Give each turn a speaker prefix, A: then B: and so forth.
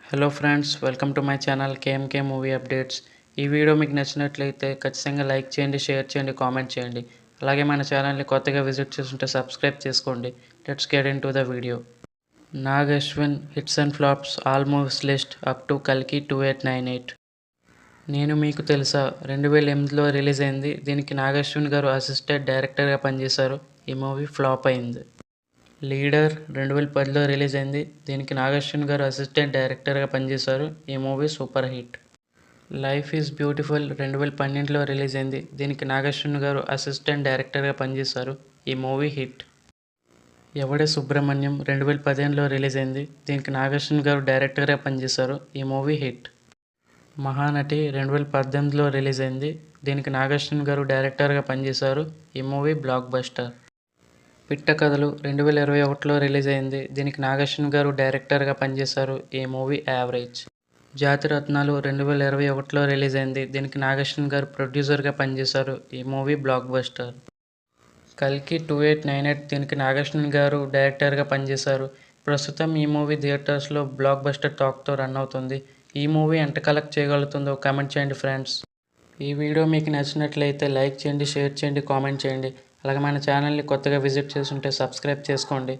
A: Hello friends, welcome to my channel KMK movie updates. ఈ video మీకు నచ్చినట్లయితే ఖచ్చితంగా లైక్ చేయండి, షేర్ చేయండి, కామెంట్ చేయండి. అలాగే మన ఛానల్ని కొత్తగా విజిట్ చేస్తుంటే సబ్స్క్రైబ్ చేసుకోండి. Let's get in to the video. Nag Ashwin hits and flops all movies list up to కల్కి 2898. నేను మీకు తెలుసా 2008లో రిలీజ్ అయింది. దీనికి నాగ్ అశ్విన్ గారు అసిస్టెంట్ డైరెక్టర్గా పనిచేశారు. ఈ మూవీ ఫ్లాప్ అయింది. లీడర్ 2010లో రిలీజ్ అయింది. దీనికి నాగ్ అశ్విన్ గారు అసిస్టెంట్ డైరెక్టర్గా పనిచేశారు. ఈ movie super hit. Life is beautiful 2012లో రిలీజ్ అయింది. దీనికి నాగ్ అశ్విన్ గారు అసిస్టెంట్ డైరెక్టర్గా పనిచేశారు. ఈ మూవీ హిట్. ఎవడే సుబ్రహ్మణ్యం 2015లో రిలీజ్ అయింది. దీనికి నాగ్ అశ్విన్ గారు డైరెక్టర్గా పనిచేశారు. ఈ మూవీ హిట్. మహానటి 2018లో రిలీజ్ అయింది. దీనికి నాగ్ అశ్విన్ గారు డైరెక్టర్గా పనిచేశారు. ఈ మూవీ బ్లాక్ బస్టర్. పిట్ట కథలు 2021లో రిలీజ్ అయింది. దీనికి నాగ్ అశ్విన్ గారు డైరెక్టర్గా పనిచేశారు. ఈ మూవీ యావరేజ్. జాతిరత్నాలు 2021లో రిలీజ్ అయింది. దీనికి నాగ్ అశ్విన్ గారు ప్రొడ్యూసర్గా పనిచేశారు. ఈ మూవీ బ్లాక్ బస్టర్. కల్కి 2898 దీనికి నాగ్ అశ్విన్ గారు డైరెక్టర్గా పనిచేశారు. ప్రస్తుతం ఈ మూవీ థియేటర్స్లో బ్లాక్ బస్టర్ టాక్తో రన్ అవుతుంది. ఈ మూవీ ఎంత కలెక్ట్ చేయగలుగుతుందో కామెంట్ చేయండి ఫ్రెండ్స్. ఈ వీడియో మీకు నచ్చినట్లయితే లైక్ చేయండి, షేర్ చేయండి, కామెంట్ చేయండి. అలాగే మన ఛానల్ని కొత్తగా విజిట్ చేస్తుంటే సబ్స్క్రైబ్ చేసుకోండి.